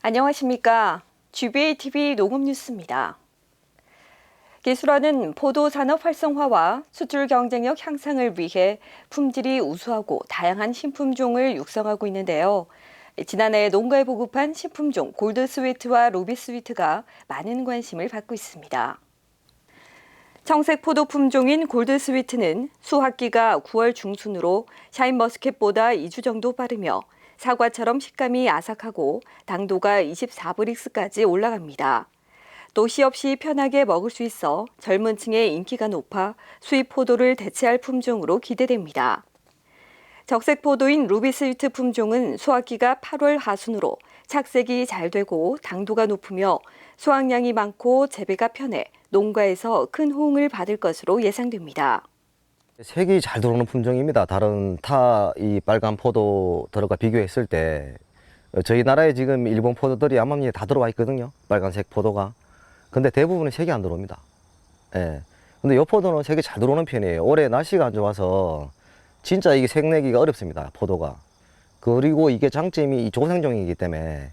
안녕하십니까. GBA-TV 농업뉴스입니다. 기술원은 포도 산업 활성화와 수출 경쟁력 향상을 위해 품질이 우수하고 다양한 신품종을 육성하고 있는데요. 지난해 농가에 보급한 신품종 골드스위트와 루비스위트가 많은 관심을 받고 있습니다. 청색 포도 품종인 골드스위트는 수확기가 9월 중순으로 샤인머스켓보다 2주 정도 빠르며 사과처럼 식감이 아삭하고 당도가 24브릭스까지 올라갑니다. 또 씨 없이 편하게 먹을 수 있어 젊은 층의 인기가 높아 수입 포도를 대체할 품종으로 기대됩니다. 적색 포도인 루비스위트 품종은 수확기가 8월 하순으로 착색이 잘 되고 당도가 높으며 수확량이 많고 재배가 편해 농가에서 큰 호응을 받을 것으로 예상됩니다. 색이 잘 들어오는 품종입니다. 다른 이 빨간 포도들과 비교했을 때 저희 나라에 지금 일본 포도들이 암암리에 다 들어와 있거든요. 빨간색 포도가. 근데 대부분은 색이 안 들어옵니다. 예. 근데 이 포도는 색이 잘 들어오는 편이에요. 올해 날씨가 안 좋아서 진짜 이게 색 내기가 어렵습니다. 포도가. 그리고 이게 장점이 이 조생종이기 때문에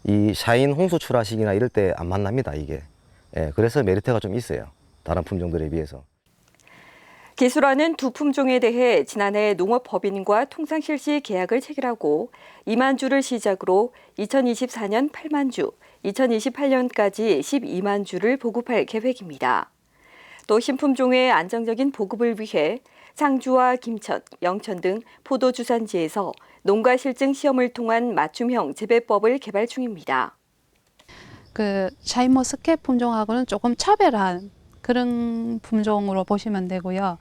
이 샤인 홍수 출하식이나 이럴 때 안 만납니다. 이게. 예. 그래서 메리트가 좀 있어요. 다른 품종들에 비해서. 기술원은 두 품종에 대해 지난해 농업법인과 통상실시 계약을 체결하고 2만 주를 시작으로 2024년 8만 주, 2028년까지 12만 주를 보급할 계획입니다. 또 신품종의 안정적인 보급을 위해 상주와 김천, 영천 등 포도 주산지에서 농가 실증 시험을 통한 맞춤형 재배법을 개발 중입니다. 샤인머스켓 품종하고는 조금 차별한 그런 품종으로 보시면 되고요.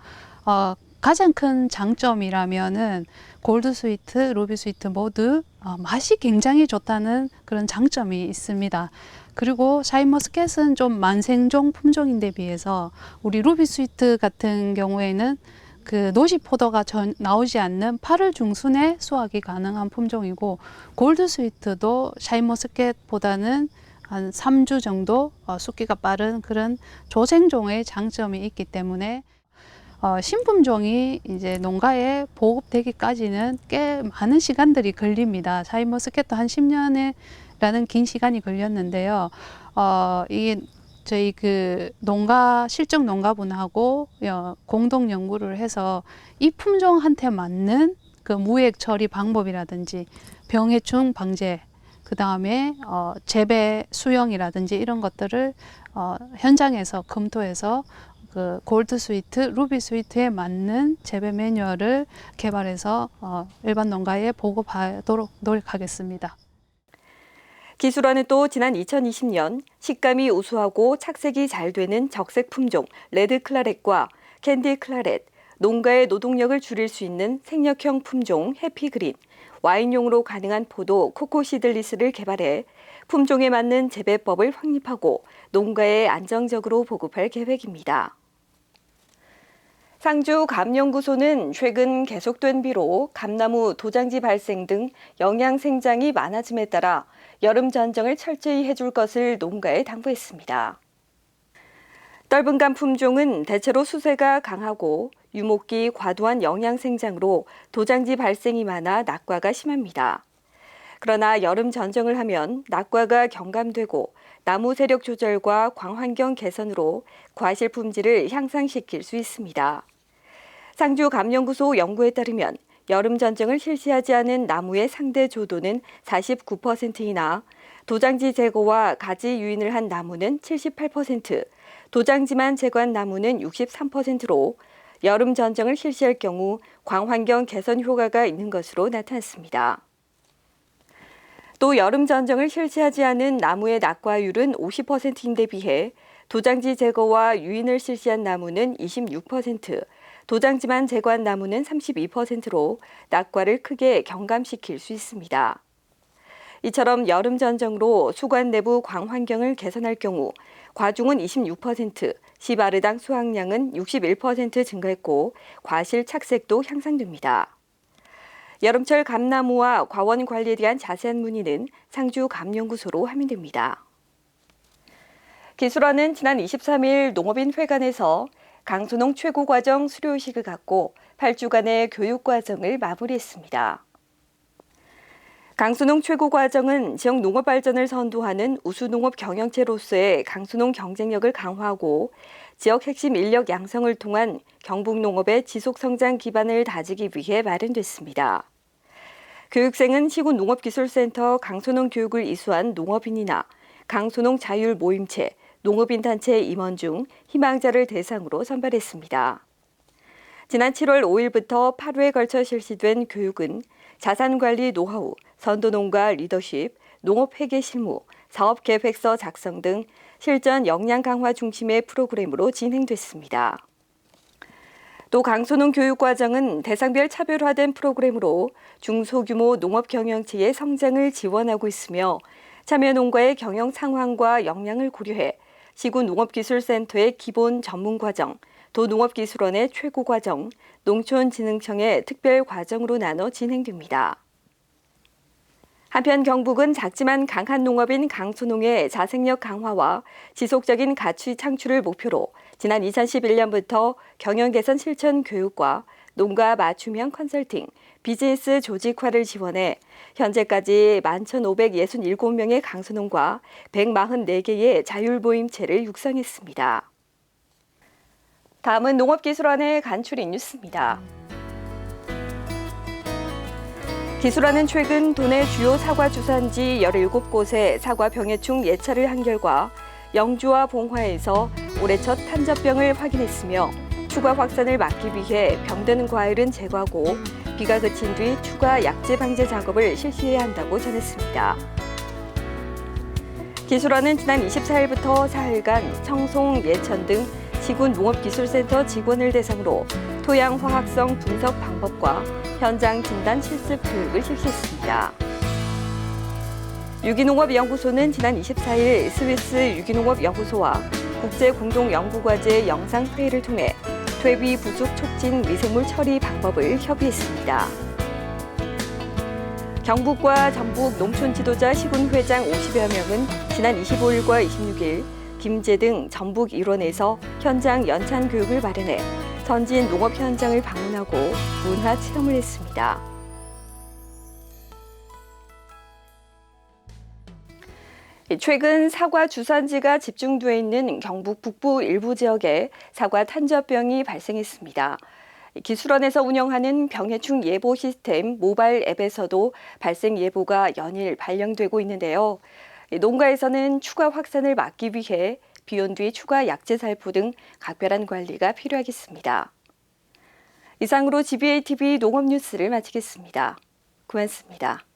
가장 큰 장점이라면은 골드스위트, 루비스위트 모두 맛이 굉장히 좋다는 그런 장점이 있습니다. 그리고 샤인머스켓은 좀 만생종 품종인데 비해서 우리 루비스위트 같은 경우에는 그 노시 포도가 나오지 않는 8월 중순에 수확이 가능한 품종이고, 골드스위트도 샤인머스켓보다는 한 3주 정도 숙기가 빠른 그런 조생종의 장점이 있기 때문에 신품종이 이제 농가에 보급되기까지는 꽤 많은 시간들이 걸립니다. 샤인머스켓도 한 10년이라는 긴 시간이 걸렸는데요. 이게 저희 실증 농가분하고 공동 연구를 해서 이 품종한테 맞는 그 무액 처리 방법이라든지 병해충 방제, 그 다음에 재배 수영이라든지 이런 것들을 현장에서 검토해서 그 골드스위트, 루비스위트에 맞는 재배 매뉴얼을 개발해서 일반 농가에 보급하도록 노력하겠습니다. 기술원은 또 지난 2020년 식감이 우수하고 착색이 잘 되는 적색 품종 레드 클라렛과 캔디 클라렛, 농가의 노동력을 줄일 수 있는 생력형 품종 해피그린, 와인용으로 가능한 포도 코코시들리스를 개발해 품종에 맞는 재배법을 확립하고 농가에 안정적으로 보급할 계획입니다. 상주감연구소는 최근 계속된 비로 감나무 도장지 발생 등 영양 생장이 많아짐에 따라 여름 전정을 철저히 해줄 것을 농가에 당부했습니다. 떫은감 품종은 대체로 수세가 강하고 유목기 과도한 영양 생장으로 도장지 발생이 많아 낙과가 심합니다. 그러나 여름 전정을 하면 낙과가 경감되고 나무 세력 조절과 광환경 개선으로 과실 품질을 향상시킬 수 있습니다. 상주감연구소 연구에 따르면 여름 전정을 실시하지 않은 나무의 상대 조도는 49%이나 도장지 제거와 가지 유인을 한 나무는 78%, 도장지만 제거한 나무는 63%로 여름 전정을 실시할 경우 광환경 개선 효과가 있는 것으로 나타났습니다. 또 여름 전정을 실시하지 않은 나무의 낙과율은 50%인데 비해 도장지 제거와 유인을 실시한 나무는 26%, 도장지만 제거한 나무는 32%로 낙과를 크게 경감시킬 수 있습니다. 이처럼 여름 전정으로 수관 내부 광환경을 개선할 경우 과중은 26%, 시바르당 수확량은 61% 증가했고 과실 착색도 향상됩니다. 여름철 감나무와 과원 관리에 대한 자세한 문의는 상주감연구소로 하면 됩니다. 기술원은 지난 23일 농업인 회관에서 강소농 최고과정 수료식을 갖고 8주간의 교육과정을 마무리했습니다. 강수농 최고 과정은 지역 농업 발전을 선도하는 우수 농업 경영체로서의 강수농 경쟁력을 강화하고 지역 핵심 인력 양성을 통한 경북 농업의 지속 성장 기반을 다지기 위해 마련됐습니다. 교육생은 시군 농업기술센터 강수농 교육을 이수한 농업인이나 강수농 자율 모임체, 농업인 단체 임원 중 희망자를 대상으로 선발했습니다. 지난 7월 5일부터 8회에 걸쳐 실시된 교육은 자산관리 노하우, 선도농가 리더십, 농업회계 실무, 사업계획서 작성 등 실전 역량 강화 중심의 프로그램으로 진행됐습니다. 또 강수농 교육과정은 대상별 차별화된 프로그램으로 중소규모 농업 경영체의 성장을 지원하고 있으며 참여 농가의 경영 상황과 역량을 고려해 시군 농업기술센터의 기본 전문과정, 도농업기술원의 최고과정, 농촌진흥청의 특별과정으로 나눠 진행됩니다. 한편 경북은 작지만 강한 농업인 강수농의 자생력 강화와 지속적인 가치 창출을 목표로 지난 2011년부터 경영 개선 실천 교육과 농가 맞춤형 컨설팅, 비즈니스 조직화를 지원해 현재까지 11,567명의 강수농과 144개의 자율모임체를 육성했습니다. 다음은 농업기술원의 간추린 뉴스입니다. 기술원은 최근 도내 주요 사과 주산지 17곳에 사과 병해충 예찰을 한 결과 영주와 봉화에서 올해 첫 탄저병을 확인했으며 추가 확산을 막기 위해 병드는 과일은 제거하고 비가 그친 뒤 추가 약재 방제 작업을 실시해야 한다고 전했습니다. 기술원은 지난 24일부터 4일간 청송, 예천 등 시군 농업기술센터 직원을 대상으로 토양 화학성 분석 방법과 현장 진단 실습 교육을 실시했습니다. 유기농업연구소는 지난 24일 스위스 유기농업연구소와 국제공동연구과제 영상회의를 통해 퇴비 부족 촉진 미생물 처리 방법을 협의했습니다. 경북과 전북 농촌 지도자 시군 회장 50여 명은 지난 25일과 26일 김제 등 전북 일원에서 현장 연찬 교육을 마련해 선진 농업 현장을 방문하고 문화 체험을 했습니다. 최근 사과 주산지가 집중되어 있는 경북 북부 일부 지역에 사과 탄저병이 발생했습니다. 기술원에서 운영하는 병해충 예보 시스템 모바일 앱에서도 발생 예보가 연일 발령되고 있는데요. 농가에서는 추가 확산을 막기 위해 비온 뒤 추가 약재 살포 등 각별한 관리가 필요하겠습니다. 이상으로 GBA TV 농업 뉴스를 마치겠습니다. 고맙습니다.